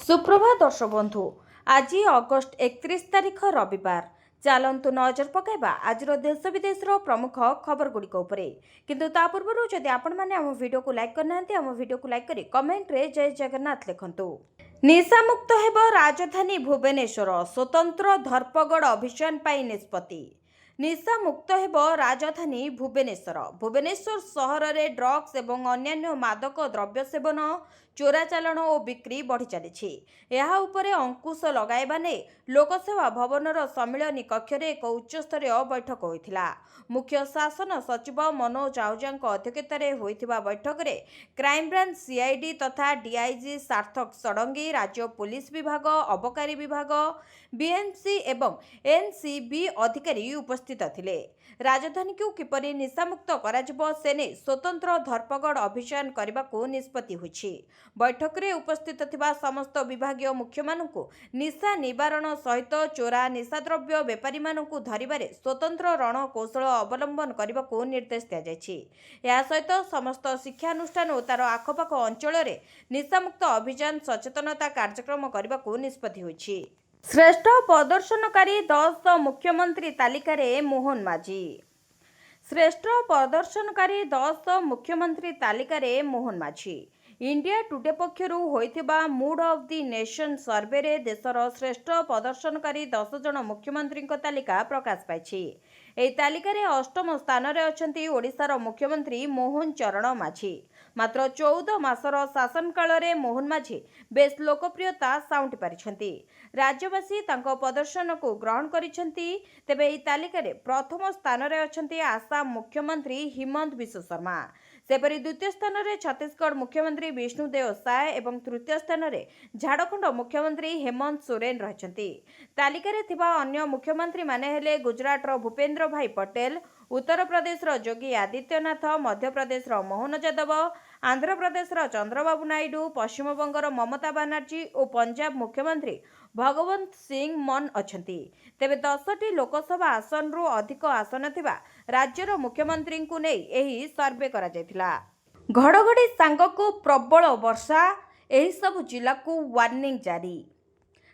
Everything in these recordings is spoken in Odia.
सुप्रभात दर्शक बंधु। आज अगस्ट 31 तारिख रविवार। चलतु नजर पकाइबा आज देश विदेश प्रमुख खबर गुड़िक किंतु ता पूर्व जदि आपण मैंने आम वीडियो को लाइक करना आम वीडियो को लाइक करी कमेंट रे जय जगन्नाथ लिखंतु। निशा मुक्त हेब राजधानी भुवनेश्वर, स्वतंत्र धरपगड़ अभियान पाई निष्पत्ति। निशा मुक्त हेब राजधानी भुवनेश्वर। भुवनेश्वर सहर में ड्रग्स एवं अन्यान्य मादक द्रव्य सेवन, चोराचालाण और बिक्री बढ़ी चली। अंकुश लगाइबा ने लोकसेवा भवनर सम्मिलनी कक्ष में एक उच्चस्तरीय बैठक होइथिला। मुख्य शासन सचिव मनोज आहूजा अध्यक्षतार होइथिबा बैठक में क्राइमब्रांच, सीआईडी तथा डीआईजी सार्थक षडंगी, राज्य पुलिस विभाग, अबकारी विभाग, बीएमसी एवं एनसीबी अधिकारी उपस्थित थिले। राजधानी को किपरि निशामुक्त कराजिबो सेने स्वतंत्र धरपगड़ अभियान करबाकू निष्पत्ति होइछि। बैठक में उपस्थित थिबा समस्त विभागीय मुख्य मानकू निशा निवारण सहित चोरा निशाद्रव्य बेपारी मानकू धरिबारे स्वतंत्र रणकौशल अवलंबन करबाकू निर्देश दिया जायछि। या सहित समस्त शिक्षानुष्ठान और तार आखपाख अंचल में निशामुक्त अभियान सचेतनता कार्यक्रम करबाकू निष्पत्ति होइछि। श्रेष्ठ प्रदर्शनकारी 10 मुख्यमंत्री तालिकार मोहन माझी। श्रेष्ठ प्रदर्शनकारी 10 मुख्यमंत्री तालिकार मोहन माझी। इंडिया टुडे पक्षर होइथिबा mood of the nation survey रे देशर श्रेष्ठ प्रदर्शनकारी 10 जन मुख्यमंत्री तालिका प्रकाश पाइछि। एही तालिकार 8म स्थान रे अछंती ओडिशार मुख्यमंत्री मोहन चरण माझी। मात्र 14 मासर शासन काल रे मोहन माझी बेस लोकप्रियता साउंटी पारिछंती। राज्यवासी तांको प्रदर्शन को ग्रहण करिछंती। तेबे एही तालिकार प्रथम स्थान रे अछंती आसाम मुख्यमंत्री हिमंत बिश्व शर्मा। सेपरी द्वितीय स्थान में छत्तीसगढ़ मुख्यमंत्री विष्णुदेव साय एवं तृतीय स्थान में झारखंड मुख्यमंत्री हेमंत सोरेन रहिछंती। तालिकारे थिबा अन्य मुख्यमंत्री माने हेले गुजरात भूपेंद्र भाई पटेल, उत्तर प्रदेश योगी आदित्यनाथ, मध्य प्रदेश मोहन यादव, आंध्र प्रदेश चंद्रबाबू नायडू, पश्चिम बंगर ममता बनर्जी और पंजाब मुख्यमंत्री भगवंत सिंह मान अछंती। तेबे 10टी लोकसभा आसन रु अधिक आसन थिबा राज्यर मुख्यमंत्री को नहीं एही सर्वे करा जायथिला। घड़घड़ी सांगकू प्रबल वर्षा, एही सब जिला को वार्निंग जारी।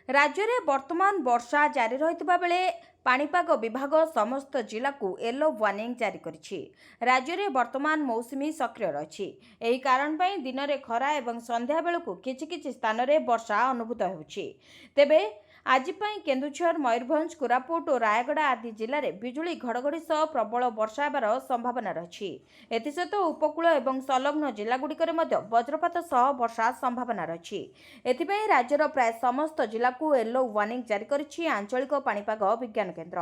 राज्य में वर्तमान वर्षा जारी रहितबा बेले पाणीपाग विभाग समस्त जिला को येलो वार्निंग जारी करिछि। राज्य में वर्तमान मौसुमी सक्रिय रही। एही कारण पई दिन में खरा एवं संध्या बेलू किछि किछि स्थान में वर्षा अनुभूत होउछि। तेबे आज केन्दुझर, मयूरभंज, कोरापुट और रायगड़ा आदि जिले में बिजुली घड़घड़ी सह प्रबल वर्षा हेबार संभावना रही। एसत उपकूल और संलग्न जिलागुड़िक वज्रपात सह वर्षा संभावना रही। एथिपाई राज्यर प्राय समस्त जिला को येलो वार्निंग जारी करिछि आंचलिक पाणीपाग विज्ञान केन्द्र।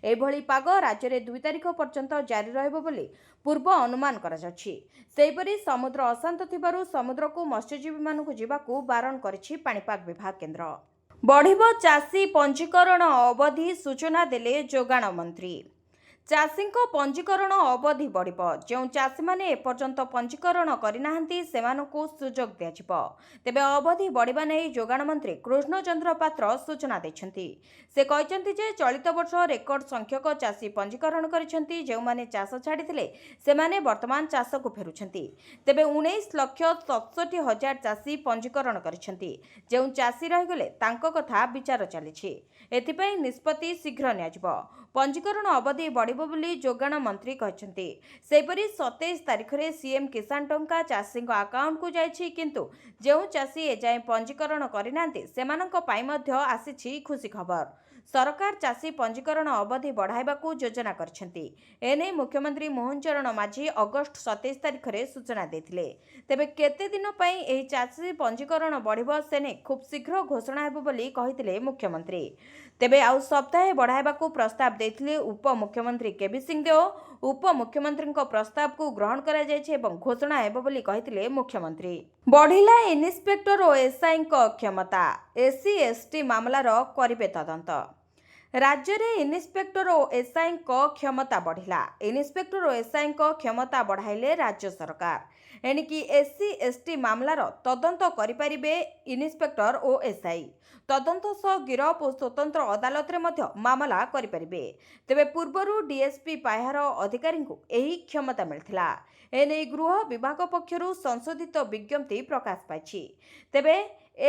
एभली पाग राज्य में 2 तारिख पर्यंत जारी रहिबो बोली पूर्व अनुमान करा जाछि। सेहिपरि समुद्र अशांत थिबारु समुद्र को मत्स्यजीवी मानकु जिबाकू बारण करिछि पाणीपाग विभाग केन्द्र। बढ़िबो चाषी पंजीकरण अवधि, सूचना देले जोगाण मंत्री। चाषींको पंजीकरण अवधि बढ़िबो। जो चाषी माने एपर्यंत पंजीकरण करिनाहांती सेमानकु सुजोग दियाजिबो। तेबे अवधि बढ़िबा नै जोगाण मंत्री कृष्ण चंद्र पात्र सूचना दैछंती। से कहचंती जे चलित वर्ष रेकर्ड संख्यक चाषी पंजीकरण करिसंती। जो माने चाष छाडिथिले सेमाने वर्तमान चाष को फेरुछंती। तेबे 19,67,000 चाषी पंजीकरण करिसंती। जो चाषी रहिगले तांको कथा विचार चलिछि। एथिपई निष्पत्ति शीघ्र नियाजिबो। पंजीकरण अवधि बढ़िबो बोली जोगाण मंत्री कहचंती। सेपरि 27 तारिख रे सीएम किसान टंका चाषी अकाउंट को जाइछि, किंतु जो चाषी एजाए पंजीकरण करिनांती सेमानंक पाई मध्य आसिछि खुशी खबर। सरकार चाषी पंजीकरण अवधि बढ़ाइबाकू योजना करछंती। एने मुख्यमंत्री मोहन चरण माझी अगस्ट 27 तारिख रे सूचना देथिले। तेबे केते दिन पई एही चाषी पंजीकरण बढ़िबो सेने खूब शीघ्र घोषणा हेबो बोली कहिथिले मुख्यमंत्री। तेबे आउ सप्ताहे बढ़ाइबाकू प्रस्ताव देथिले उप मुख्यमंत्री केबी सिंहदेव। उप मुख्यमंत्री प्रस्ताव को ग्रहण करा जायछि एवं घोषणा हेबो बोली कहिथिले मुख्यमंत्री। बढ़िला इन्स्पेक्टर और एसआई क्षमता, एससी एसटी मामलार करिबे तदंत। राज्य में इन्स्पेक्टर और एसआई क्षमता बढ़िला। इन्स्पेक्टर और एसआई क्षमता बढ़ाइले राज्य सरकार। एणिकी एससी एसटी मामलार तदंत करिपारिबे इन्स्पेक्टर और एसआई। तदंत सह गिरफ और स्वतंत्र अदालत रे मध्य मामला करिपारिबे। तेबे पूर्वरु डीएसपी पाह्यार अधिकारी को एही क्षमता मिलथिला। एने गृह विभाग पक्षरु संशोधित विज्ञप्ति प्रकाश पाइछि। तेबे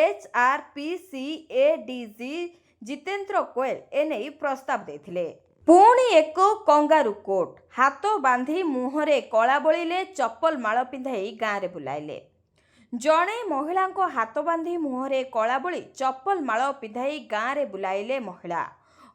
HRPCADG ଜିତେନ୍ଦ୍ର କୋଏଲ ଏନେଇ ପ୍ରସ୍ତାବ ଦେଇଥିଲେ। ପୁଣି ଏକ କଙ୍ଗାରୁ କୋର୍ଟ, ହାତ ବାନ୍ଧି ମୁହଁରେ କଳା ବୋଳିଲେ, ଚପଲ ମାଳ ପିନ୍ଧାଇ ଗାଁରେ ବୁଲାଇଲେ। ଜଣେ ମହିଳାଙ୍କ ହାତ ବାନ୍ଧି ମୁହଁରେ କଳା ବୋଳି ଚପଲ ମାଳ ପିନ୍ଧାଇ ଗାଁରେ ବୁଲାଇଲେ ମହିଳା।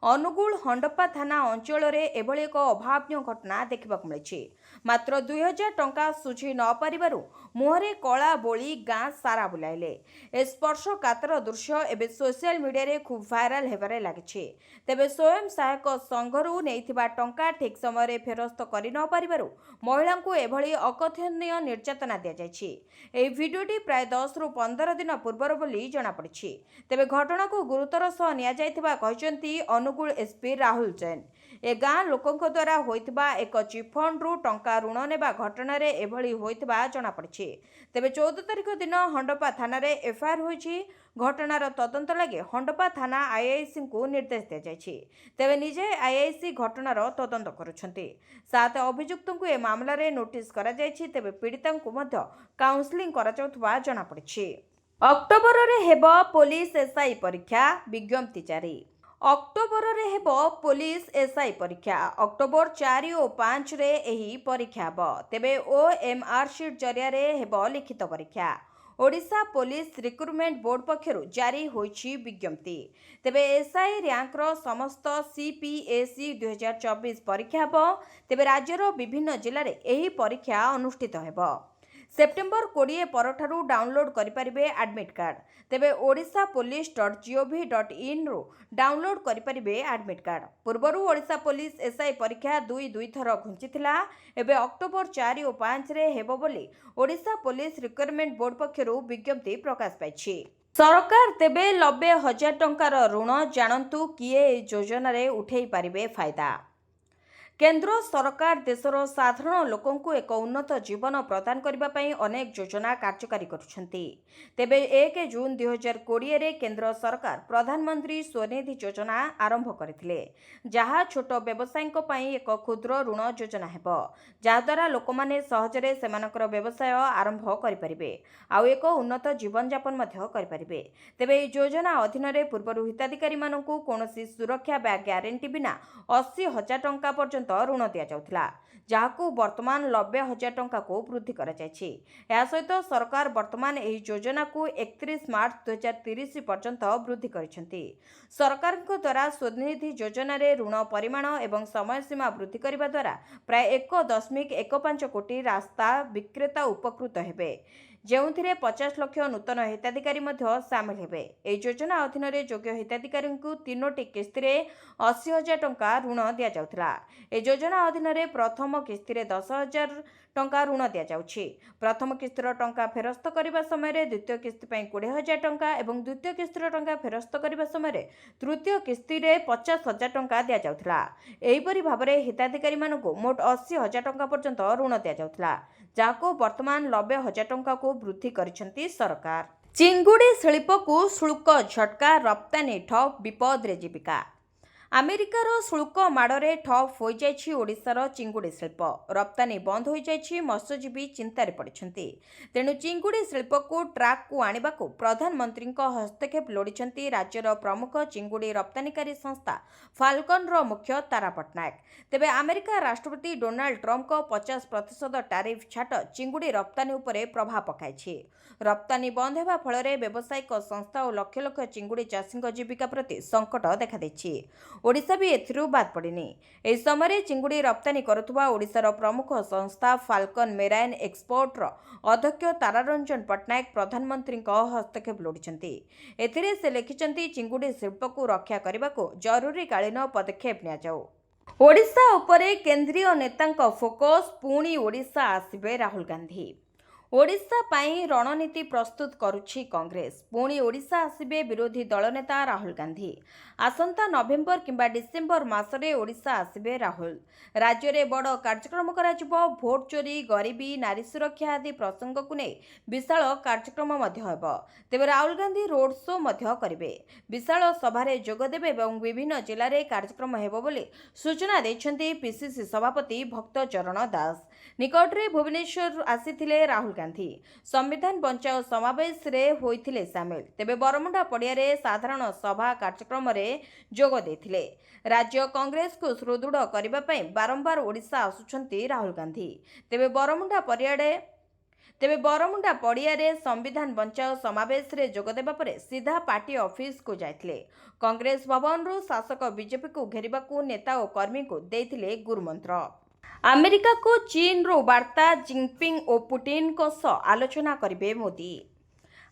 ଅନୁଗୁଳ ହଣ୍ଡପା ଥାନା ଅଞ୍ଚଳରେ ଏଭଳି ଏକ ଅଭାବନୀୟ ଘଟଣା ଦେଖିବାକୁ ମିଳିଛି। ମାତ୍ର 2000 ଟଙ୍କା ସୁଝି ନ ପାରିବାରୁ ମୁହଁରେ କଳା ବୋଳି ଗାଁ ସାରା ବୁଲାଇଲେ। ଏ ସ୍ପର୍ଶକାତର ଦୃଶ୍ୟ ଏବେ ସୋସିଆଲ ମିଡିଆରେ ଖୁବ୍ ଭାଇରାଲ ହେବାରେ ଲାଗିଛି। ତେବେ ସ୍ୱୟଂ ସହାୟକ ସଂଘରୁ ନେଇଥିବା ଟଙ୍କା ଠିକ୍ ସମୟରେ ଫେରସ୍ତ କରି ନ ପାରିବାରୁ ମହିଳାଙ୍କୁ ଏଭଳି ଅକଥନୀୟ ନିର୍ଯାତନା ଦିଆଯାଇଛି। ଏହି ଭିଡିଓଟି ପ୍ରାୟ 10ରୁ 15 ଦିନ ପୂର୍ବର ବୋଲି ଜଣାପଡ଼ିଛି। ତେବେ ଘଟଣାକୁ ଗୁରୁତର ସହ ନିଆଯାଇଥିବା କହିଛନ୍ତି ଅନୁଗୁଳ ଏସ୍ପି ରାହୁଲ ଜୈନ। ଏ ଗାଁ ଲୋକଙ୍କ ଦ୍ୱାରା ହୋଇଥିବା ଏକ ଚିଟ୍ଫଣ୍ଡରୁ ଟଙ୍କା ଋଣ ନେବା ଘଟଣାରେ ଏଭଳି ହୋଇଥିବା ଜଣାପଡ଼ିଛି। ତେବେ 14 ତାରିଖ ଦିନ ହଣ୍ଡପା ଥାନାରେ ଏଫ୍ଆଇଆର ହୋଇଛି। ଘଟଣାର ତଦନ୍ତ ଲାଗି ହଣ୍ଡପା ଥାନା ଆଇଆଇସିଙ୍କୁ ନିର୍ଦ୍ଦେଶ ଦିଆଯାଇଛି। ତେବେ ନିଜେ ଆଇଆଇସି ଘଟଣାର ତଦନ୍ତ କରୁଛନ୍ତି। 7 ଅଭିଯୁକ୍ତଙ୍କୁ ଏ ମାମଲାରେ ନୋଟିସ୍ କରାଯାଇଛି। ତେବେ ପୀଡ଼ିତାଙ୍କୁ ମଧ୍ୟ କାଉନ୍ସେଲିଂ କରାଯାଉଥିବା ଜଣାପଡ଼ିଛି। ଅକ୍ଟୋବରରେ ହେବ ପୋଲିସ ଏସ୍ଆଇ ପରୀକ୍ଷା, ବିଜ୍ଞପ୍ତି ଜାରି। ଅକ୍ଟୋବରରେ ହେବ ପୋଲିସ ଏସ୍ଆଇ ପରୀକ୍ଷା। ଅକ୍ଟୋବର 4 ଓ 5ରେ ଏହି ପରୀକ୍ଷା ହେବ। ତେବେ OMR ସିଟ୍ ଜରିଆରେ ହେବ ଲିଖିତ ପରୀକ୍ଷା। ଓଡ଼ିଶା ପୋଲିସ ରିକ୍ରୁଟମେଣ୍ଟ ବୋର୍ଡ ପକ୍ଷରୁ ଜାରି ହୋଇଛି ବିଜ୍ଞପ୍ତି। ତେବେ ଏସ୍ଆଇ ର୍ୟାଙ୍କର ସମସ୍ତ CPSE 2024 ପରୀକ୍ଷା ହେବ। ତେବେ ରାଜ୍ୟର ବିଭିନ୍ନ ଜିଲ୍ଲାରେ ଏହି ପରୀକ୍ଷା ଅନୁଷ୍ଠିତ ହେବ। ସେପ୍ଟେମ୍ବର 20 ପରଠାରୁ ଡାଉନଲୋଡ୍ କରିପାରିବେ ଆଡମିଟ୍ କାର୍ଡ। ତେବେ odishapolice.gov.inରୁ ଡାଉନଲୋଡ୍ କରିପାରିବେ ଆଡମିଟ୍ କାର୍ଡ। ପୂର୍ବରୁ ଓଡ଼ିଶା ପୋଲିସ ଏସ୍ଆଇ ପରୀକ୍ଷା ଦୁଇ ଥର ଘୁଞ୍ଚିଥିଲା। ଏବେ ଅକ୍ଟୋବର 4 ଓ 5ରେ ହେବ ବୋଲି ଓଡ଼ିଶା ପୋଲିସ ରିକ୍ରୁଟମେଣ୍ଟ ବୋର୍ଡ ପକ୍ଷରୁ ବିଜ୍ଞପ୍ତି ପ୍ରକାଶ ପାଇଛି। ସରକାର ଦେବେ 90,000 ଟଙ୍କାର ଋଣ, ଜାଣନ୍ତୁ କିଏ ଏହି ଯୋଜନାରେ ଉଠାଇ ପାରିବେ ଫାଇଦା। କେନ୍ଦ୍ର ସରକାର ଦେଶର ସାଧାରଣ ଲୋକଙ୍କୁ ଏକ ଉନ୍ନତ ଜୀବନ ପ୍ରଦାନ କରିବା ପାଇଁ ଅନେକ ଯୋଜନା କାର୍ଯ୍ୟକାରୀ କରୁଛନ୍ତି। ତେବେ 1 ଜୁନ 2020ରେ କେନ୍ଦ୍ର ସରକାର ପ୍ରଧାନମନ୍ତ୍ରୀ ସ୍ୱନିଧି ଯୋଜନା ଆରମ୍ଭ କରିଥିଲେ, ଯାହା ଛୋଟ ବ୍ୟବସାୟୀଙ୍କ ପାଇଁ ଏକ କ୍ଷୁଦ୍ର ଋଣ ଯୋଜନା ହେବ, ଯାହାଦ୍ୱାରା ଲୋକମାନେ ସହଜରେ ସେମାନଙ୍କର ବ୍ୟବସାୟ ଆରମ୍ଭ କରିପାରିବେ ଆଉ ଏକ ଉନ୍ନତ ଜୀବନଯାପନ ମଧ୍ୟ କରିପାରିବେ। ତେବେ ଏହି ଯୋଜନା ଅଧୀନରେ ପୂର୍ବରୁ ହିତାଧିକାରୀମାନଙ୍କୁ କୌଣସି ସୁରକ୍ଷା ବା ଗ୍ୟାରେଣ୍ଟି ବିନା 80,000 ଟଙ୍କା ପର୍ଯ୍ୟନ୍ତ ଋଣ ଦିଆଯାଉଥିଲା, ଯାହାକୁ ବର୍ତ୍ତମାନ 90,000 ଟଙ୍କାକୁ ବୃଦ୍ଧି କରାଯାଇଛି। ଏହା ସହିତ ସରକାର ବର୍ତ୍ତମାନ ଏହି ଯୋଜନାକୁ 31 ମାର୍ଚ୍ଚ 2030 ପର୍ଯ୍ୟନ୍ତ ବୃଦ୍ଧି କରିଛନ୍ତି। ସରକାରଙ୍କ ଦ୍ୱାରା ସ୍ୱନିଧି ଯୋଜନାରେ ଋଣ ପରିମାଣ ଏବଂ ସମୟସୀମା ବୃଦ୍ଧି କରିବା ଦ୍ୱାରା ପ୍ରାୟ 1.15 କୋଟି ରାସ୍ତା ବିକ୍ରେତା ଉପକୃତ ହେବେ, ଯେଉଁଥିରେ 50 ଲକ୍ଷ ନୂତନ ହିତାଧିକାରୀ ମଧ୍ୟ ସାମିଲ ହେବେ। ଏହି ଯୋଜନା ଅଧୀନରେ ଯୋଗ୍ୟ ହିତାଧିକାରୀଙ୍କୁ 3ଟି କିସ୍ତିରେ 80,000 ଟଙ୍କା ଋଣ ଦିଆଯାଉଥିଲା। ଏହି ଯୋଜନା ଅଧୀନରେ ପ୍ରଥମ କିସ୍ତିରେ 10,000 ଟଙ୍କା ଋଣ ଦିଆଯାଉଛି। ପ୍ରଥମ କିସ୍ତିର ଟଙ୍କା ଫେରସ୍ତ କରିବା ସମୟରେ ଦ୍ୱିତୀୟ କିସ୍ତି ପାଇଁ 20,000 ଟଙ୍କା ଏବଂ ଦ୍ୱିତୀୟ କିସ୍ତିର ଟଙ୍କା ଫେରସ୍ତ କରିବା ସମୟରେ ତୃତୀୟ କିସ୍ତିରେ 50,000 ଟଙ୍କା ଦିଆଯାଉଥିଲା। ଏହିପରି ଭାବରେ ହିତାଧିକାରୀମାନଙ୍କୁ ମୋଟ 80,000 ଟଙ୍କା ପର୍ଯ୍ୟନ୍ତ ଋଣ ଦିଆଯାଉଥିଲା, ଯାହାକୁ ବର୍ତ୍ତମାନ 90,000 ଟଙ୍କାକୁ ବୃଦ୍ଧି କରିଛନ୍ତି ସରକାର। ଚିଙ୍ଗୁଡ଼ି ଶିଳ୍ପକୁ ଶୁଳ୍କ ଝଟକା, ରପ୍ତାନି ଠପ୍, ବିପଦରେ ଜୀବିକା। ଆମେରିକାର ଶୁଳ୍କ ମାଡ଼ରେ ଠପ୍ ହୋଇଯାଇଛି ଓଡ଼ିଶାର ଚିଙ୍ଗୁଡ଼ି ଶିଳ୍ପ। ରପ୍ତାନି ବନ୍ଦ ହୋଇଯାଇଛି, ମତ୍ସ୍ୟଜୀବୀ ଚିନ୍ତାରେ ପଡ଼ିଛନ୍ତି। ତେଣୁ ଚିଙ୍ଗୁଡ଼ି ଶିଳ୍ପକୁ ଟ୍ରାକ୍କୁ ଆଣିବାକୁ ପ୍ରଧାନମନ୍ତ୍ରୀଙ୍କ ହସ୍ତକ୍ଷେପ ଲୋଡ଼ିଛନ୍ତି ରାଜ୍ୟର ପ୍ରମୁଖ ଚିଙ୍ଗୁଡ଼ି ରପ୍ତାନିକାରୀ ସଂସ୍ଥା ଫାଲକନର ମୁଖ୍ୟ ତାରା ପଟ୍ଟନାୟକ। ତେବେ ଆମେରିକା ରାଷ୍ଟ୍ରପତି ଡୋନାଲ୍ଡ ଟ୍ରମ୍ପଙ୍କ 50% ଟାରିଫ୍ ଛାଟ ଚିଙ୍ଗୁଡ଼ି ରପ୍ତାନି ଉପରେ ପ୍ରଭାବ ପକାଇଛି। ରପ୍ତାନି ବନ୍ଦ ହେବା ଫଳରେ ବ୍ୟବସାୟିକ ସଂସ୍ଥା ଓ ଲକ୍ଷ ଲକ୍ଷ ଚିଙ୍ଗୁଡ଼ି ଚାଷୀଙ୍କ ଜୀବିକା ପ୍ରତି ସଙ୍କଟ ଦେଖାଦେଇଛି। ଓଡ଼ିଶା ବି ଏଥିରୁ ବାଦ୍ ପଡ଼ିନି। ଏହି ସମୟରେ ଚିଙ୍ଗୁଡ଼ି ରପ୍ତାନି କରୁଥିବା ଓଡ଼ିଶାର ପ୍ରମୁଖ ସଂସ୍ଥା ଫାଲକନ ମେରାଇନ ଏକ୍ସପୋର୍ଟର ଅଧ୍ୟକ୍ଷ ତାରାରଞ୍ଜନ ପଟ୍ଟନାୟକ ପ୍ରଧାନମନ୍ତ୍ରୀଙ୍କ ହସ୍ତକ୍ଷେପ ଲୋଡ଼ିଛନ୍ତି। ଏଥିରେ ସେ ଲେଖିଛନ୍ତି, ଚିଙ୍ଗୁଡ଼ି ଶିଳ୍ପକୁ ରକ୍ଷା କରିବାକୁ ଜରୁରୀକାଳୀନ ପଦକ୍ଷେପ ନିଆଯାଉ। ଓଡ଼ିଶା ଉପରେ କେନ୍ଦ୍ରୀୟ ନେତାଙ୍କ ଫୋକସ୍, ପୁଣି ଓଡ଼ିଶା ଆସିବେ ରାହୁଲ ଗାନ୍ଧୀ। ଓଡ଼ିଶା ପାଇଁ ରଣନୀତି ପ୍ରସ୍ତୁତ କରୁଛି କଂଗ୍ରେସ। ପୁଣି ଓଡ଼ିଶା ଆସିବେ ବିରୋଧୀ ଦଳ ନେତା ରାହୁଲ ଗାନ୍ଧୀ। ଆସନ୍ତା ନଭେମ୍ବର କିମ୍ବା ଡିସେମ୍ବର ମାସରେ ଓଡ଼ିଶା ଆସିବେ ରାହୁଲ। ରାଜ୍ୟରେ ବଡ଼ କାର୍ଯ୍ୟକ୍ରମ କରାଯିବ। ଭୋଟ ଚୋରି, ଗରିବୀ, ନାରୀ ସୁରକ୍ଷା ଆଦି ପ୍ରସଙ୍ଗକୁ ନେଇ ବିଶାଳ କାର୍ଯ୍ୟକ୍ରମ ମଧ୍ୟ ହେବ। ତେବେ ରାହୁଲ ଗାନ୍ଧୀ ରୋଡ୍ ଶୋ ମଧ୍ୟ କରିବେ। ବିଶାଳ ସଭାରେ ଯୋଗଦେବେ ଏବଂ ବିଭିନ୍ନ ଜିଲ୍ଲାରେ କାର୍ଯ୍ୟକ୍ରମ ହେବ ବୋଲି ସୂଚନା ଦେଇଛନ୍ତି ପିସିସି ସଭାପତି ଭକ୍ତ ଚରଣ ଦାସ। निकटरे भुवनेश्वर आसीथिले राहुल गांधी संविधान बंचाओ समावेश रे होइथिले सामिल। तेबे बरमुंडा पड़िया रे साधारण सभा कार्यक्रम रे जोग देथिले। राज्य कांग्रेस को सुदृढ़ करबा पई बारंबार ओडिशा आसुछंती राहुल गांधी। तेबे बरमुंडा पड़िया रे संविधान बंचाओ समावेश रे जोग देबा परे सीधा पार्टी ऑफिस को जाइथिले। कांग्रेस भवन रु शासक बीजेपी को घेरिबा को नेता और कर्मी को देथिले गुरुमंत्र। अमेरिका को चीन रो वार्ता जिनपिंग और पुतिन को सह आलोचना करिवे मोदी।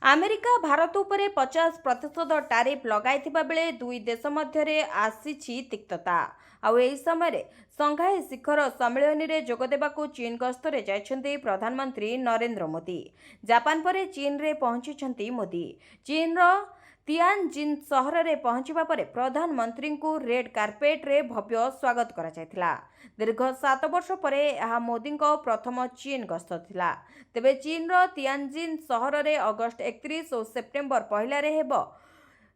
अमेरिका भारत उपरे 50% टारिफ लगाइथिबा बेले दुई देश मध्यरे आसीछि तिक्तता। आउ एही समय संघाई शिखर सम्मेलन रे जोग देबाकू चीन गस्तरे जाइछन्ती प्रधानमंत्री नरेंद्र मोदी। जापान परे चीन रे पहुंचिछन्ती मोदी। चीन रो तियानजिन सहर रे पहुंचिबा परे प्रधानमंत्री को रेड कार्पेट रे भव्य स्वागत करा जायथिला। दीर्घ 7 वर्ष परे यह मोदी को प्रथम चीन गस्त थिला। तेबे चीन रो तियानजिन सहर रे अगस्त 31 और सेप्टेम्बर 1 रे हेबो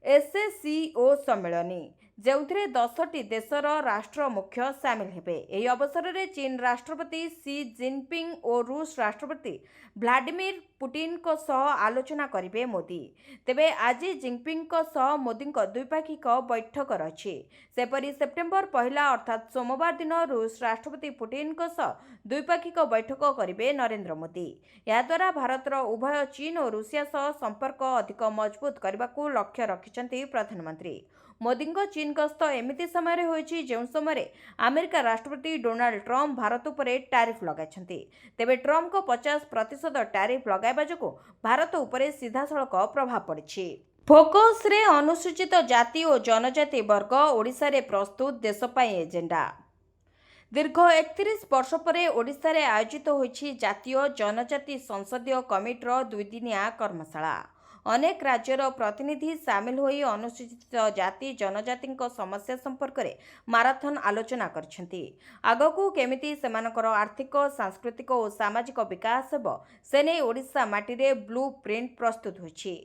एससीओ सम्मेलनी, जेउथिरे 10टी देशर राष्ट्र मुख्य सामिल हेबे। एही अवसर रे चीन राष्ट्रपति सी जिनपिंग और रूस राष्ट्रपति व्लादिमीर पुतिन को सह आलोचना करिवे मोदी। तेबे आज जिनपिंग को सह मोदी को द्विपाक्षिक बैठक रही। सेपरी सेप्टेम्बर 1 अर्थात सोमवार दिन रूस राष्ट्रपति पुतिन को सह द्विपाक्षिक बैठक करिवे नरेंद्र मोदी। या द्वारा भारतर उभय चीन और रूसिया सह संपर्क अधिक मजबूत करने को लक्ष्य रखिछन्ती प्रधानमंत्री। मोदी चीन गस्त एमिति समय होइछि जेउ समय अमेरिका राष्ट्रपति डोनाल्ड ट्रम्प भारत उपरे टैरिफ लगाइछन्ती। तेबे ट्रम्प को 50% टैरिफ लगाइबा जोगु भारत उपरे सीधासळख प्रभाव पड़िछि। फोकस रे अनुसूचित जाति और जनजाति वर्ग ओडिशा रे प्रस्तुत देश पाई एजेंडा। दीर्घ 31 वर्ष पर ओडिशा रे आयोजित होइछि जातीय जनजाति संसदीय कमिटीर 2 दिनिया कर्मशाला। अनेक राज्यर प्रतिनिधि सामिल होई अनुसूचित जाति जनजाति समस्या संपर्क में माराथन आलोचना करछन्ती। आगकू केमिति सेमानकर आर्थिक सांस्कृतिक और सामाजिक विकास हेबो सेने ओडिशा माटी रे ब्लू प्रिंट प्रस्तुत होइछि।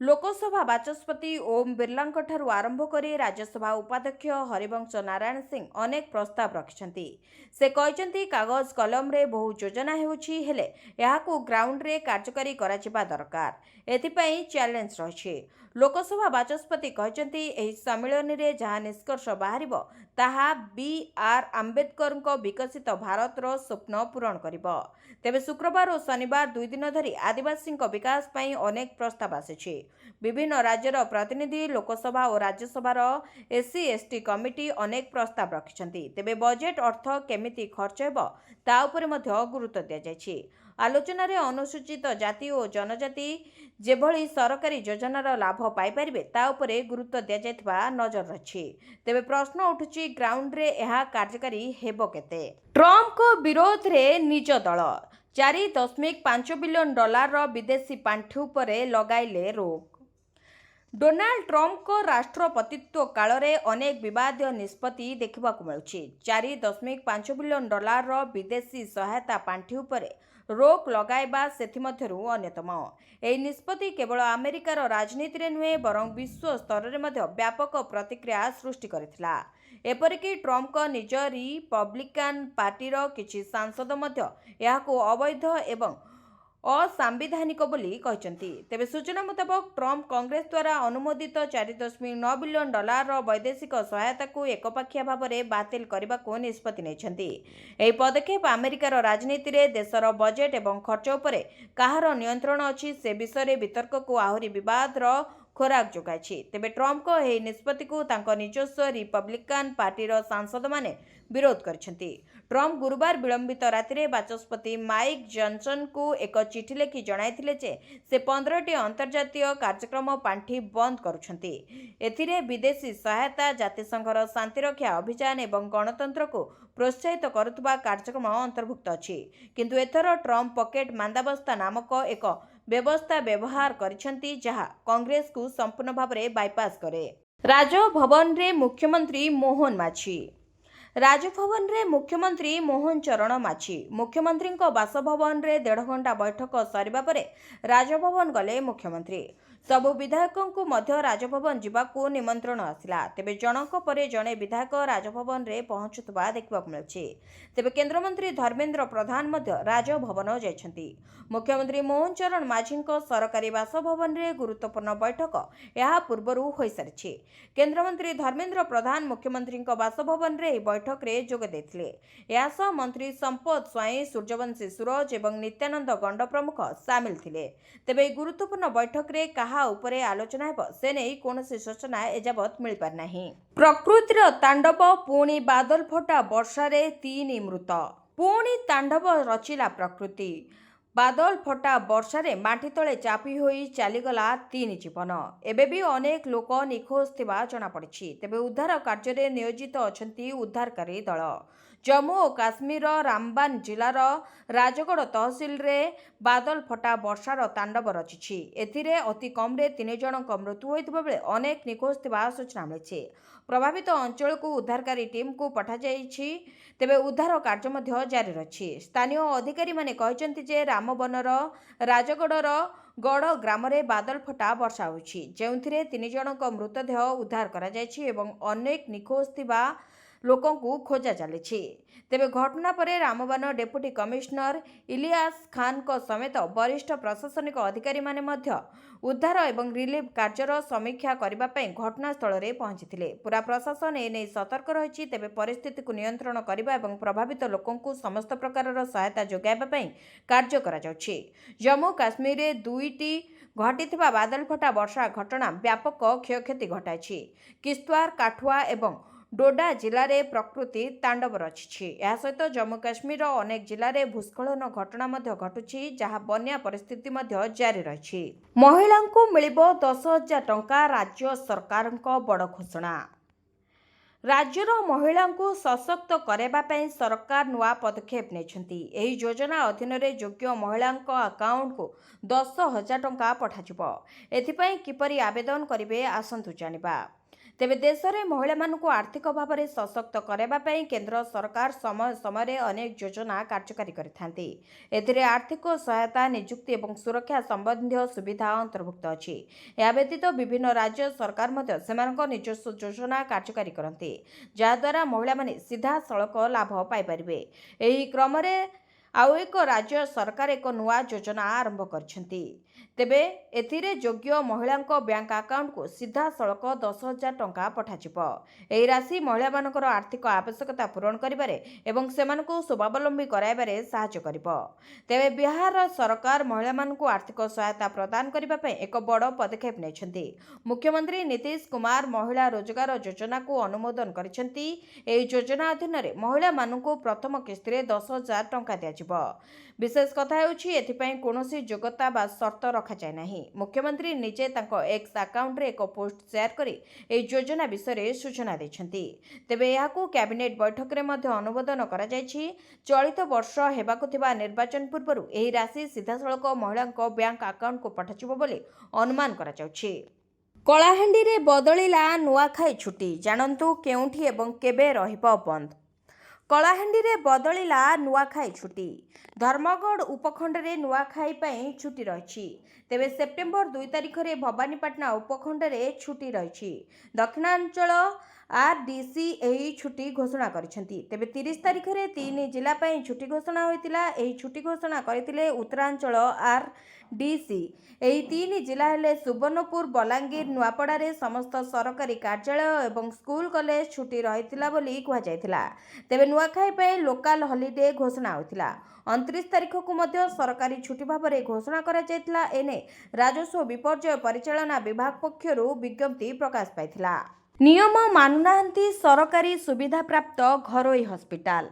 लोकसभा बाचस्पति ओम बिरला ठारू आरंभ करी राज्यसभा उपाध्यक्ष हरिवंश नारायण सिंह अनेक प्रस्ताव रखिछन्ती। से कहछन्ती कागज कलम रे बहु योजना हेउछि हेले याकू ग्राउंड रे कार्यकारी कराजिबा दरकार। एथिपई चैलेंज रहिछि। लोकसभा बाचस्पति कहछन्ती एही सम्मेलन रे जहा निष्कर्ष बाहरिबो ताहा बी.आर. आंबेडकर को विकसित भारतर स्वप्न पूरण करिबो। तेबे शुक्रवार और शनिवार 2 दिन धरी आदिवासी विकास पई अनेक प्रस्ताव आसिछि। विभिन्न राज्यर प्रतिनिधि लोकसभा और राज्यसभार एससी/एसटी कमिटी अनेक प्रस्ताव रखिछन्ती। तेबे बजेट अर्थ केमिति खर्च हेबो ता उपरे मध्य गुरुत्व दिया जायछि। आलोचना रे अनुसूचित जाति और जनजाति जेभली सरकारी योजनार लाभ पाई परिबे ता उपरे गुरुत्व दिया जायथिबा नजर रछि। तेबे प्रश्न उठुछि ग्राउंड रे एहा कार्यकारी हेबो केते। ट्रम्प को विरोध रे निज दल $4.5 बिलियन विदेशी पांठि उपरे लगाइले रोक। डोनाल्ड ट्रम्प को राष्ट्रपतित्व काल रे अनेक विवादीय निष्पत्ति देखा मिलुछि। $4.5 बिलियन विदेशी सहायता पांठि उपरे रोक लगाइबा सेथिमध्यरु अन्यतम। एही निष्पत्ति केवल अमेरिकार राजनीति रे नुहे बरं विश्व स्तर रे मध्य व्यापक प्रतिक्रिया सृष्टि करिथिला। एपरिकि ट्रम्प को निज रिपब्लिकान पार्टीर किछि सांसद मध्य याको अवैध एवं असंवैधानिक बोली कहचंती। तेबे सूचना मुताबक ट्रम्प कांग्रेस द्वारा अनुमोदित $4.9 बिलियन वैदेशिक सहायता को एकपाखिया भाव में बातिल करने को निष्पत्ति नेछंती। एही पदक्षेप अमेरिकार राजनीति रे देशर बजेट एवं खर्च उपरे काहार नियंत्रण अछि से विषय वितर्क को आहरी विवादर खोराक जोगाइछि। तेबे ट्रम्प को एही निष्पत्ति को तांको निजस्व रिपब्लिकान पार्टीर सांसद माने विरोध करछंती। ट्रम्प गुरुवार विलंबित राति रे बाचस्पति माइक जॉनसन को एक चिठी लिखि जणाइथिले जे से 15टी अंतर्जातीय कार्यक्रम पांठि बंद करुछंती। एथिरे विदेशी सहायता, जातिसंघर शांतिरक्षा अभियान एवं गणतंत्र को प्रोत्साहित करुवा कार्यक्रम अंतर्भुक्त अछि। किंतु एथर ट्रम्प पॉकेट मांदाबस्ता नामक एक व्यवस्था व्यवहार करिछंती जहा कांग्रेस को संपूर्ण भाव में बाईपास करे। राजभवन रे मुख्यमंत्री मोहन माछी। राजभवन रे मुख्यमंत्री मोहन चरण माछी मुख्यमंत्री बासभवन रे 1.5 घंटा बैठक सरिबा परे राजभवन गले मुख्यमंत्री। सबु विधायकଙ୍କୁ ମଧ୍ୟ ରାଜଭବନ ଯିବାକୁ ନିମନ୍ତ୍ରଣ ଆସିଲା। ତେବେ ଜଣଙ୍କ ପରେ ଜଣେ ବିଧାୟକ ରାଜଭବନରେ ପହଞ୍ଚୁଥିବା ଦେଖିବାକୁ ମିଳୁଛି। ତେବେ କେନ୍ଦ୍ରମନ୍ତ୍ରୀ ଧର୍ମେନ୍ଦ୍ର ପ୍ରଧାନ ମଧ୍ୟ ରାଜଭବନ ଯାଇଛନ୍ତି। ମୁଖ୍ୟମନ୍ତ୍ରୀ ମୋହନ ଚରଣ ମାଝୀଙ୍କ ସରକାରୀ ବାସଭବନରେ ଗୁରୁତ୍ୱପୂର୍ଣ୍ଣ ବୈଠକ ଏହା ପୂର୍ବରୁ ହୋଇସାରିଛି। କେନ୍ଦ୍ରମନ୍ତ୍ରୀ ଧର୍ମେନ୍ଦ୍ର ପ୍ରଧାନ ମୁଖ୍ୟମନ୍ତ୍ରୀଙ୍କ ବାସଭବନରେ ଏହି ବୈଠକରେ ଯୋଗ ଦେଇଥିଲେ। ଏହା ସହ ମନ୍ତ୍ରୀ ସମ୍ପଦ ସ୍ୱାଇଁ, ସୂର୍ଯ୍ୟବଂଶୀ ସୁରଜ ଏବଂ ନିତ୍ୟାନନ୍ଦ ଗଣ୍ଡ ପ୍ରମୁଖ ସାମିଲ ଥିଲେ। ତେବେ ଏହି ଗୁରୁତ୍ୱପୂର୍ଣ୍ଣ ବୈଠକରେ କାହା ଉପରେ ଆଲୋଚନା ହେବ ସେ ନେଇ କୌଣସି ସୂଚନା ଏଯାବତ୍ ମିଳିପାରିନାହିଁ। ପ୍ରକୃତିର ତାଣ୍ଡବ, ପୁଣି ବାଦଲ ଫଟା ବର୍ଷାରେ 3 ମୃତ। ପୁଣି ତାଣ୍ଡବ ରଚିଲା ପ୍ରକୃତି। ବାଦଲ ଫଟା ବର୍ଷାରେ ମାଟି ତଳେ ଚାପି ହୋଇ ଚାଲିଗଲା 3 ଜୀବନ। ଏବେ ବି ଅନେକ ଲୋକ ନିଖୋଜ ଥିବା ଜଣାପଡ଼ିଛି। ତେବେ ଉଦ୍ଧାର କାର୍ଯ୍ୟରେ ନିୟୋଜିତ ଅଛନ୍ତି ଉଦ୍ଧାରକାରୀ ଦଳ। ଜମ୍ମୁ ଓ କାଶ୍ମୀରର ରାମବାନ ଜିଲ୍ଲାର ରାଜଗଡ଼ ତହସିଲରେ ବାଦଲ ଫଟା ବର୍ଷାର ତାଣ୍ଡବ ରଚିଛି। ଏଥିରେ ଅତି କମ୍ରେ 3 ଜଣଙ୍କ ମୃତ୍ୟୁ ହୋଇଥିବା ବେଳେ ଅନେକ ନିଖୋଜ ଥିବା ସୂଚନା ମିଳିଛି। ପ୍ରଭାବିତ ଅଞ୍ଚଳକୁ ଉଦ୍ଧାରକାରୀ ଟିମ୍କୁ ପଠାଯାଇଛି। ତେବେ ଉଦ୍ଧାର କାର୍ଯ୍ୟ ମଧ୍ୟ ଜାରି ରହିଛି। ସ୍ଥାନୀୟ ଅଧିକାରୀମାନେ କହିଛନ୍ତି ଯେ ରାମବନର ରାଜଗଡ଼ର ଗଡ଼ ଗ୍ରାମରେ ବାଦଲ ଫଟା ବର୍ଷା ହୋଇଛି, ଯେଉଁଥିରେ 3 ଜଣଙ୍କ ମୃତଦେହ ଉଦ୍ଧାର କରାଯାଇଛି ଏବଂ ଅନେକ ନିଖୋଜ ଥିବା ଲୋକଙ୍କୁ ଖୋଜା ଚାଲିଛି। ତେବେ ଘଟଣା ପରେ ରାମବନ ଡେପୁଟି କମିଶନର ଇଲିୟାସ ଖାନଙ୍କ ସମେତ ବରିଷ୍ଠ ପ୍ରଶାସନିକ ଅଧିକାରୀମାନେ ମଧ୍ୟ ଉଦ୍ଧାର ଏବଂ ରିଲିଫ କାର୍ଯ୍ୟର ସମୀକ୍ଷା କରିବା ପାଇଁ ଘଟଣାସ୍ଥଳରେ ପହଞ୍ଚିଥିଲେ। ପୁରା ପ୍ରଶାସନ ଏନେଇ ସତର୍କ ରହିଛି। ତେବେ ପରିସ୍ଥିତିକୁ ନିୟନ୍ତ୍ରଣ କରିବା ଏବଂ ପ୍ରଭାବିତ ଲୋକଙ୍କୁ ସମସ୍ତ ପ୍ରକାରର ସହାୟତା ଯୋଗାଇବା ପାଇଁ କାର୍ଯ୍ୟ କରାଯାଉଛି। ଜମ୍ମୁ କାଶ୍ମୀରରେ 2ଟି ଘଟିଥିବା ବାଦଲ ଫଟା ବର୍ଷା ଘଟଣା ବ୍ୟାପକ କ୍ଷୟକ୍ଷତି ଘଟାଇଛି। କିସ୍ତୱାର, କାଠୁଆ ଏବଂ ଡୋଡା ଜିଲ୍ଲାରେ ପ୍ରକୃତି ତାଣ୍ଡବ ରଚିଛି। ଏହା ସହିତ ଜମ୍ମୁ କାଶ୍ମୀରର ଅନେକ ଜିଲ୍ଲାରେ ଭୂସ୍ଖଳନ ଘଟଣା ମଧ୍ୟ ଘଟୁଛି, ଯାହା ବନ୍ୟା ପରିସ୍ଥିତି ମଧ୍ୟ ଜାରି ରହିଛି। ମହିଳାଙ୍କୁ ମିଳିବ 10,000 ଟଙ୍କା, ରାଜ୍ୟ ସରକାରଙ୍କ ବଡ଼ ଘୋଷଣା। ରାଜ୍ୟର ମହିଳାଙ୍କୁ ସଶକ୍ତ କରାଇବା ପାଇଁ ସରକାର ନୂଆ ପଦକ୍ଷେପ ନେଇଛନ୍ତି। ଏହି ଯୋଜନା ଅଧୀନରେ ଯୋଗ୍ୟ ମହିଳାଙ୍କ ଆକାଉଣ୍ଟକୁ 10,000 ଟଙ୍କା ପଠାଯିବ। ଏଥିପାଇଁ କିପରି ଆବେଦନ କରିବେ ଆସନ୍ତୁ ଜାଣିବା। ତେବେ ଦେଶରେ ମହିଳାମାନଙ୍କୁ ଆର୍ଥିକ ଭାବରେ ସଶକ୍ତ କରାଇବା ପାଇଁ କେନ୍ଦ୍ର ସରକାର ସମୟ ସମୟରେ ଅନେକ ଯୋଜନା କାର୍ଯ୍ୟକାରୀ କରିଥାନ୍ତି। ଏଥିରେ ଆର୍ଥିକ ସହାୟତା, ନିଯୁକ୍ତି ଏବଂ ସୁରକ୍ଷା ସମ୍ବନ୍ଧୀୟ ସୁବିଧା ଅନ୍ତର୍ଭୁକ୍ତ ଅଛି। ଏହା ବ୍ୟତୀତ ବିଭିନ୍ନ ରାଜ୍ୟ ସରକାର ମଧ୍ୟ ସେମାନଙ୍କ ନିଜସ୍ୱ ଯୋଜନା କାର୍ଯ୍ୟକାରୀ କରନ୍ତି, ଯାହାଦ୍ୱାରା ମହିଳାମାନେ ସିଧାସଳଖ ଲାଭ ପାଇପାରିବେ। ଏହି କ୍ରମରେ ଆଉ ଏକ ରାଜ୍ୟ ସରକାର ଏକ ନୂଆ ଯୋଜନା ଆରମ୍ଭ କରିଛନ୍ତି। ତେବେ ଏଥିରେ ଯୋଗ୍ୟ ମହିଳାଙ୍କ ବ୍ୟାଙ୍କ ଆକାଉଣ୍ଟକୁ ସିଧାସଳଖ 10,000 ଟଙ୍କା ପଠାଯିବ। ଏହି ରାଶି ମହିଳାମାନଙ୍କର ଆର୍ଥିକ ଆବଶ୍ୟକତା ପୂରଣ କରିବାରେ ଏବଂ ସେମାନଙ୍କୁ ସ୍ୱାବଲମ୍ବୀ କରାଇବାରେ ସାହାଯ୍ୟ କରିବ। ତେବେ ବିହାର ସରକାର ମହିଳାମାନଙ୍କୁ ଆର୍ଥିକ ସହାୟତା ପ୍ରଦାନ କରିବା ପାଇଁ ଏକ ବଡ଼ ପଦକ୍ଷେପ ନେଇଛନ୍ତି। ମୁଖ୍ୟମନ୍ତ୍ରୀ ନୀତିଶ କୁମାର ମହିଳା ରୋଜଗାର ଯୋଜନାକୁ ଅନୁମୋଦନ କରିଛନ୍ତି। ଏହି ଯୋଜନା ଅଧୀନରେ ମହିଳାମାନଙ୍କୁ ପ୍ରଥମ କିସ୍ତିରେ 10,000 ଟଙ୍କା ଦିଆଯିବ। ବିଶେଷ କଥା ହେଉଛି ଏଥିପାଇଁ କୌଣସି ଯୋଗ୍ୟତା ବା ସର୍ତ୍ତ ରଖାଯାଏ ନାହିଁ। ମୁଖ୍ୟମନ୍ତ୍ରୀ ନିଜେ ତାଙ୍କ ଏକ୍ସ ଆକାଉଣ୍ଟରେ ଏକ ପୋଷ୍ଟ ସେୟାର କରି ଏହି ଯୋଜନା ବିଷୟରେ ସୂଚନା ଦେଇଛନ୍ତି। ତେବେ ଏହାକୁ କ୍ୟାବିନେଟ୍ ବୈଠକରେ ମଧ୍ୟ ଅନୁମୋଦନ କରାଯାଇଛି। ଚଳିତ ବର୍ଷ ହେବାକୁ ଥିବା ନିର୍ବାଚନ ପୂର୍ବରୁ ଏହି ରାଶି ସିଧାସଳଖ ମହିଳାଙ୍କ ବ୍ୟାଙ୍କ ଆକାଉଣ୍ଟକୁ ପଠାଯିବ ବୋଲି ଅନୁମାନ କରାଯାଉଛି। କଳାହାଣ୍ଡିରେ ବଦଳିଲା ନୂଆଖାଇ ଛୁଟି, ଜାଣନ୍ତୁ କେଉଁଠି ଏବଂ କେବେ ରହିବ ବନ୍ଦ। କଳାହାଣ୍ଡିରେ ବଦଳିଲା ନୂଆଖାଇ ଛୁଟି। ଧର୍ମଗଡ଼ ଉପଖଣ୍ଡରେ ନୂଆଖାଇ ପାଇଁ ଛୁଟି ରହିଛି। ତେବେ ସେପ୍ଟେମ୍ବର 2 ତାରିଖରେ ଭବାନୀପାଟଣା ଉପଖଣ୍ଡରେ ଛୁଟି ରହିଛି। ଦକ୍ଷିଣାଞ୍ଚଳ ଆର୍ଡିସି ଏହି ଛୁଟି ଘୋଷଣା କରିଛନ୍ତି। ତେବେ 30 ତାରିଖରେ 3 ଜିଲ୍ଲା ପାଇଁ ଛୁଟି ଘୋଷଣା ହୋଇଥିଲା। ଏହି ଛୁଟି ଘୋଷଣା କରିଥିଲେ ଉତ୍ତରାଞ୍ଚଳ ଆର୍ଡିସି। ଏହି 3 ଜିଲ୍ଲା ହେଲେ ସୁବର୍ଣ୍ଣପୁର, ବଲାଙ୍ଗୀର, ନୂଆପଡ଼ାରେ ସମସ୍ତ ସରକାରୀ କାର୍ଯ୍ୟାଳୟ ଏବଂ ସ୍କୁଲ କଲେଜ ଛୁଟି ରହିଥିଲା ବୋଲି କୁହାଯାଇଥିଲା। ତେବେ ନୂଆଖାଇ ପାଇଁ ଲୋକାଲ ହଲିଡେ ଘୋଷଣା ହୋଇଥିଲା। 29 ତାରିଖକୁ ମଧ୍ୟ ସରକାରୀ ଛୁଟି ଭାବରେ ଘୋଷଣା କରାଯାଇଥିଲା। ଏନେଇ ରାଜସ୍ୱ ବିପର୍ଯ୍ୟୟ ପରିଚାଳନା ବିଭାଗ ପକ୍ଷରୁ ବିଜ୍ଞପ୍ତି ପ୍ରକାଶ ପାଇଥିଲା। ନିୟମ ମାନୁନାହାନ୍ତି ସରକାରୀ ସୁବିଧାପ୍ରାପ୍ତ ଘରୋଇ ହସ୍ପିଟାଲ।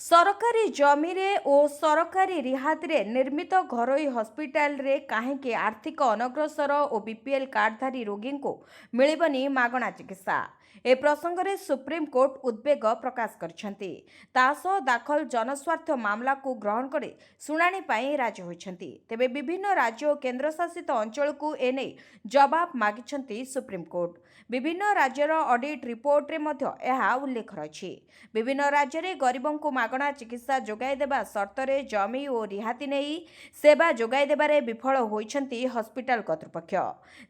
ସରକାରୀ ଜମିରେ ଓ ସରକାରୀ ରିହାତିରେ ନିର୍ମିତ ଘରୋଇ ହସ୍ପିଟାଲରେ କାହିଁକି ଆର୍ଥିକ ଅନଗ୍ରସର ଓ ବିପିଏଲ କାର୍ଡଧାରୀ ରୋଗୀଙ୍କୁ ମିଳିବନି ମାଗଣା ଚିକିତ୍ସା? ଏ ପ୍ରସଙ୍ଗରେ ସୁପ୍ରିମକୋର୍ଟ ଉଦ୍ବେଗ ପ୍ରକାଶ କରିଛନ୍ତି। ତା ସହ ଦାଖଲ ଜନସ୍ୱାର୍ଥ ମାମଲାକୁ ଗ୍ରହଣ କରି ଶୁଣାଣି ପାଇଁ ରାଜି ହୋଇଛନ୍ତି। ତେବେ ବିଭିନ୍ନ ରାଜ୍ୟ ଓ କେନ୍ଦ୍ରଶାସିତ ଅଞ୍ଚଳକୁ ଏନେଇ ଜବାବ ମାଗିଛନ୍ତି ସୁପ୍ରିମକୋର୍ଟ। ବିଭିନ୍ନ ରାଜ୍ୟର ଅଡିଟ୍ ରିପୋର୍ଟରେ ମଧ୍ୟ ଏହା ଉଲ୍ଲେଖ ରହିଛି। ବିଭିନ୍ନ ରାଜ୍ୟରେ ଗରିବଙ୍କୁ ମାଗଣା ଚିକିତ୍ସା ଯୋଗାଇ ଦେବା ସର୍ତ୍ତରେ ଜମି ଓ ରିହାତି ନେଇ ସେବା ଯୋଗାଇ ଦେବାରେ ବିଫଳ ହୋଇଛନ୍ତି ହସ୍ପିଟାଲ କର୍ତ୍ତୃପକ୍ଷ।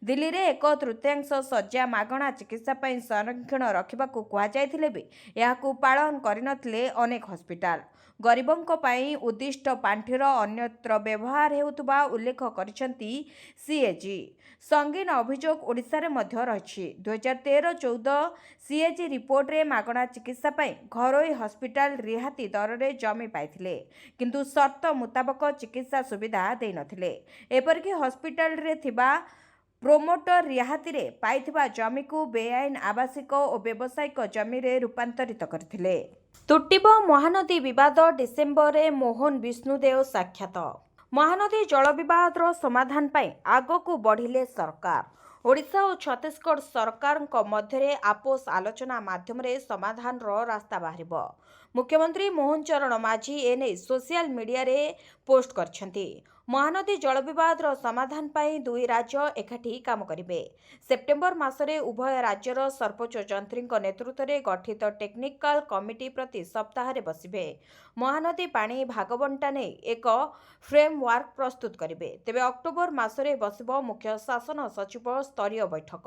ଦିଲ୍ଲୀରେ 1/3 ଶଯ୍ୟା ମାଗଣା ଚିକିତ୍ସା ପାଇଁ ସଂରକ୍ଷଣ ରଖିବାକୁ କୁହାଯାଇଥିଲେ ବି ଏହାକୁ ପାଳନ କରିନଥିଲେ ଅନେକ ହସ୍ପିଟାଲ। ଗରିବଙ୍କ ପାଇଁ ଉଦ୍ଦିଷ୍ଟ ପାଣ୍ଠିର ଅନ୍ୟତ୍ର ବ୍ୟବହାର ହେଉଥିବା ଉଲ୍ଲେଖ କରିଛନ୍ତି ସିଏଜି। ସଙ୍ଗୀନ ଅଭିଯୋଗ ଓଡ଼ିଶାରେ ମଧ୍ୟ ରହିଛି। 2013-14 ସିଏଜି ରିପୋର୍ଟରେ ମାଗଣା ଚିକିତ୍ସା ପାଇଁ ଘରୋଇ ହସ୍ପିଟାଲ ରିହାତି ଦରରେ ଜମି ପାଇଥିଲେ, କିନ୍ତୁ ସର୍ତ୍ତ ମୁତାବକ ଚିକିତ୍ସା ସୁବିଧା ଦେଇନଥିଲେ। ଏପରିକି ହସ୍ପିଟାଲରେ ଥିବା ପ୍ରୋମୋଟର ରିହାତିରେ ପାଇଥିବା ଜମିକୁ ବେଆଇନ ଆବାସିକ ଓ ବ୍ୟବସାୟିକ ଜମିରେ ରୂପାନ୍ତରିତ କରିଥିଲେ। ତୁଟିବ ମହାନଦୀ ବିବାଦ, ଡିସେମ୍ବରରେ ମୋହନ ବିଷ୍ଣୁଦେଓ ସାକ୍ଷାତ। ମହାନଦୀ ଜଳ ବିବାଦର ସମାଧାନ ପାଇଁ ଆଗକୁ ବଢ଼ିଲେ ସରକାର। ଓଡ଼ିଶା ଓ ଛତିଶଗଡ଼ ସରକାରଙ୍କ ମଧ୍ୟରେ ଆପୋଷ ଆଲୋଚନା ମାଧ୍ୟମରେ ସମାଧାନର ରାସ୍ତା ବାହାରିବ। ମୁଖ୍ୟମନ୍ତ୍ରୀ ମୋହନ ଚରଣ ମାଝୀ ଏନେଇ ସୋସିଆଲ ମିଡିଆରେ ପୋଷ୍ଟ କରିଛନ୍ତି। ମହାନଦୀ ଜଳ ବିବାଦର ସମାଧାନ ପାଇଁ ଦୁଇ ରାଜ୍ୟ ଏକାଠି କାମ କରିବେ। ସେପ୍ଟେମ୍ବର ମାସରେ ଉଭୟ ରାଜ୍ୟର ସର୍ବୋଚ୍ଚ ଯନ୍ତ୍ରୀଙ୍କ ନେତୃତ୍ୱରେ ଗଠିତ ଟେକ୍ନିକାଲ କମିଟି ପ୍ରତି ସପ୍ତାହରେ ବସିବେ। ମହାନଦୀ ପାଣି ଭାଗବଣ୍ଟା ନେଇ ଏକ ଫ୍ରେମୱାର୍କ ପ୍ରସ୍ତୁତ କରିବେ। ତେବେ ଅକ୍ଟୋବର ମାସରେ ବସିବ ମୁଖ୍ୟ ଶାସନ ସଚିବ ସ୍ତରୀୟ ବୈଠକ।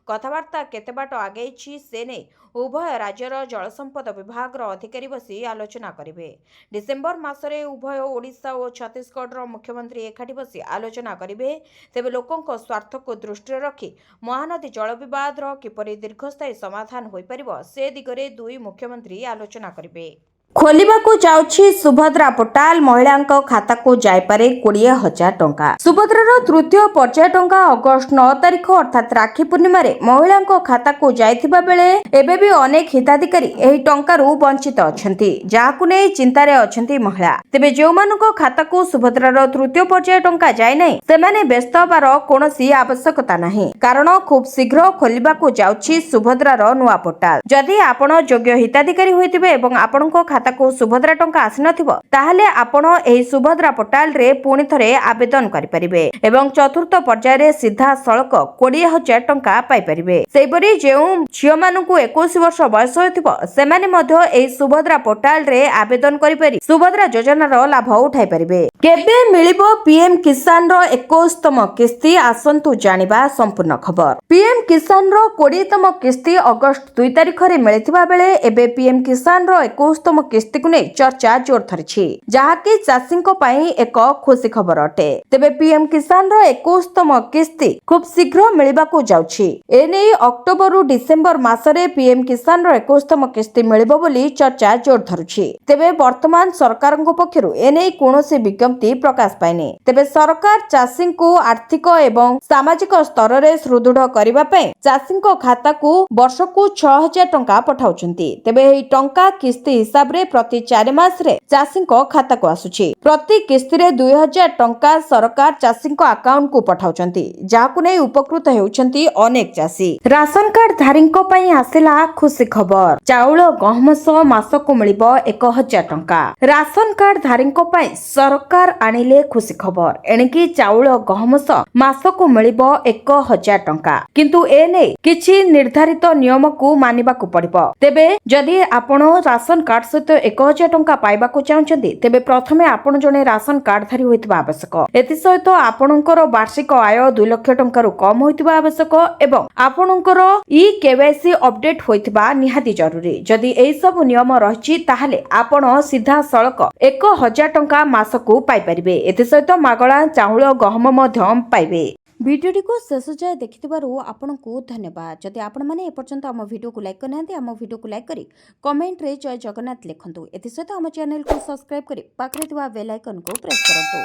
କଥାବାର୍ତ୍ତା କେତେ ବାଟ ଆଗେଇଛି ସେ ନେଇ ଉଭୟ ରାଜ୍ୟର ଜଳସମ୍ପଦ ବିଭାଗର ଅଧିକାରୀ ବସି ଆଲୋଚନା କରିବେ। ଡିସେମ୍ବର ମାସରେ ଉଭୟ ଓଡ଼ିଶା ଓ ଛତିଶଗଡ଼ର ମୁଖ୍ୟମନ୍ତ୍ରୀ ଏକାଠି ବସି ଆଲୋଚନା କରିବେ। ତେବେ ଲୋକଙ୍କ ସ୍ୱାର୍ଥକୁ ଦୃଷ୍ଟିରେ ରଖି ମହାନଦୀ ଜଳ ବିବାଦର କିପରି ଦୀର୍ଘସ୍ଥାୟୀ ସମାଧାନ ହୋଇପାରିବ ସେ ଦିଗରେ ଦୁଇ ମୁଖ୍ୟମନ୍ତ୍ରୀ ଆଲୋଚନା କରିବେ। ଖୋଲିବାକୁ ଯାଉଛି ସୁଭଦ୍ରା ପୋର୍ଟାଲ। ମହିଳାଙ୍କ ଖାତାକୁ ଯାଇପାରେ 20,000 ଟଙ୍କା। ସୁଭଦ୍ରାର ତୃତୀୟ ପର୍ଯ୍ୟାୟ ଟଙ୍କା ଅଗଷ୍ଟ 9 ତାରିଖ ଅର୍ଥାତ୍ ରାକ୍ଷୀ ପୂର୍ଣ୍ଣିମାରେ ମହିଳାଙ୍କ ଖାତାକୁ ଯାଇଥିବା ବେଳେ ଏବେ ବି ଅନେକ ହିତାଧିକାରୀ ଏହି ଟଙ୍କାରୁ ବଞ୍ଚିତ ଅଛନ୍ତି, ଯାହାକୁ ନେଇ ଚିନ୍ତାରେ ଅଛନ୍ତି ମହିଳା। ତେବେ ଯେଉଁମାନଙ୍କ ଖାତାକୁ ସୁଭଦ୍ରାର ତୃତୀୟ ପର୍ଯ୍ୟାୟ ଟଙ୍କା ଯାଇନାହିଁ ସେମାନେ ବ୍ୟସ୍ତ ହେବାର କୌଣସି ଆବଶ୍ୟକତା ନାହିଁ, କାରଣ ଖୁବ୍ ଶୀଘ୍ର ଖୋଲିବାକୁ ଯାଉଛି ସୁଭଦ୍ରାର ନୂଆ ପୋର୍ଟାଲ। ଯଦି ଆପଣ ଯୋଗ୍ୟ ହିତାଧିକାରୀ ହୋଇଥିବେ ଏବଂ ଆପଣଙ୍କ ଖାତାକୁ ସୁଭଦ୍ରା ଟଙ୍କା ଆସିନଥିବ, ତାହେଲେ ଆପଣ ଏହି ସୁଭଦ୍ରା ପୋର୍ଟାଲରେ ପୁଣି ଥରେ ଆବେଦନ କରିପାରିବେ ଏବଂ ଚତୁର୍ଥ ପର୍ଯ୍ୟାୟରେ ସିଧାସଳଖ 20,000 ଟଙ୍କା ପାଇପାରିବେ। ସେହିପରି ଯେଉଁ ଝିଅମାନଙ୍କୁ 21 ବର୍ଷ ବୟସ ହୋଇଥିବ ସେମାନେ ମଧ୍ୟ ଏହି ସୁଭଦ୍ରା ପୋର୍ଟାଲରେ ଆବେଦନ କରିପାରି ସୁଭଦ୍ରା ଯୋଜନାର ଲାଭ ଉଠାଇ ପାରିବେ। କେବେ ମିଳିବ ପିଏମ କିଷାନର 21ତମ କିସ୍ତି? ଆସନ୍ତୁ ଜାଣିବା ସମ୍ପୂର୍ଣ୍ଣ ଖବର। ପିଏମ କିଷାନର 20ତମ କିସ୍ତି ଅଗଷ୍ଟ 2 ତାରିଖରେ ମିଳିଥିବା ବେଳେ ଏବେ ପିଏମ କିଷାନର 21ତମ କିସ୍ତିକୁ ନେଇ ଚର୍ଚ୍ଚା ଜୋର ଧରିଛି, ଯାହାକି ଚାଷୀଙ୍କ ପାଇଁ ଏକ ଖୁସି ଖବର ଅଟେ। ତେବେ ପିଏମ କିଷାନର 21ତମ କିସ୍ତି ଖୁବ୍ ଶୀଘ୍ର ମିଳିବାକୁ ଯାଉଛି। ଏନେଇ ଅକ୍ଟୋବରରୁ ଡିସେମ୍ବର ମାସରେ ପିଏମ କିଷାନର 21ତମ କିସ୍ତି ମିଳିବ ବୋଲି ଚର୍ଚ୍ଚା ଜୋର ଧରୁଛି। ତେବେ ବର୍ତ୍ତମାନ ସରକାରଙ୍କ ପକ୍ଷରୁ ଏନେଇ କୌଣସି ବିଜ୍ଞପ୍ତି ପ୍ରକାଶ ପାଇନି। ତେବେ ସରକାର ଚାଷୀଙ୍କୁ ଆର୍ଥିକ ଏବଂ ସାମାଜିକ ସ୍ତରରେ ସୁଦୃଢ଼ କରିବା ପାଇଁ ଚାଷୀଙ୍କ ଖାତାକୁ ବର୍ଷକୁ 6,000 ଟଙ୍କା ପଠାଉଛନ୍ତି। ତେବେ ଏହି ଟଙ୍କା କିସ୍ତି ହିସାବରେ ପ୍ରତି 4 ମାସରେ ଚାଷୀଙ୍କ ଖାତାକୁ ଆସୁଛି। ପ୍ରତି କିସ୍ତିରେ 2,000 ଟଙ୍କା ସରକାର ଚାଷୀଙ୍କ ଆକାଉଣ୍ଟକୁ ପଠାଉଛନ୍ତି, ଯାହାକୁ ନେଇ ଉପକୃତ ହେଉଛନ୍ତି ଅନେକ ଚାଷୀ। ରାସନ କାର୍ଡ ଧାରୀଙ୍କ ପାଇଁ ଆସିଲା ଖୁସି ଖବର। ଚାଉଳ ଗହମ ସହ ମାସକୁ ମିଳିବ 1,000 ଟଙ୍କା। ରାସନ କାର୍ଡ ଧାରୀଙ୍କ ପାଇଁ ସରକାର ଆଣିଲେ ଖୁସି ଖବର। ଏଣିକି ଚାଉଳ ଗହମ ସହ ମାସକୁ ମିଳିବ 1,000 ଟଙ୍କା। କିନ୍ତୁ ଏନେଇ କିଛି ନିର୍ଦ୍ଧାରିତ ନିୟମକୁ ମାନିବାକୁ ପଡିବ। ତେବେ ଯଦି ଆପଣ ରାସନ କାର୍ଡ ସହିତ 1,000 ଟଙ୍କା ପାଇବାକୁ ଚାହୁଁଛନ୍ତି, ତେବେ ପ୍ରଥମେ ଆପଣ ଜଣେ ରାସନ କାର୍ଡଧାରୀ ହୋଇଥିବା ଆବଶ୍ୟକ। ଏଥିସହିତ ଆପଣଙ୍କର ବାର୍ଷିକ ଆୟ 2 ଲକ୍ଷ ଟଙ୍କାରୁ କମ୍ ହୋଇଥିବା ଆବଶ୍ୟକ ଏବଂ ଆପଣଙ୍କର KYC ଅପଡେଟ୍ ହୋଇଥିବା ନିହାତି ଜରୁରୀ। ଯଦି ଏହି ସବୁ ନିୟମ ରହିଛି ତାହେଲେ ଆପଣ ସିଧାସଳଖ 1,000 ଟଙ୍କା ମାସକୁ ପାଇପାରିବେ। ଏଥିସହିତ ମାଗଣା ଚାଉଳ ଗହମ ମଧ୍ୟ ପାଇବେ। ଭିଡ଼ିଓଟିକୁ ଶେଷ ଯାଏ ଦେଖିଥିବାରୁ ଆପଣଙ୍କୁ ଧନ୍ୟବାଦ। ଯଦି ଆପଣମାନେ ଏପର୍ଯ୍ୟନ୍ତ ଆମ ଭିଡ଼ିଓକୁ ଲାଇକ୍ କରିନାହାନ୍ତି, ଆମ ଭିଡ଼ିଓକୁ ଲାଇକ୍ କରି କମେଣ୍ଟରେ ଜୟ ଜଗନ୍ନାଥ ଲେଖନ୍ତୁ। ଏଥିସହିତ ଆମ ଚ୍ୟାନେଲକୁ ସବସ୍କ୍ରାଇବ୍ କରି ପାଖରେ ଥିବା ବେଲ୍ ଆଇକନକୁ ପ୍ରେସ୍ କରନ୍ତୁ।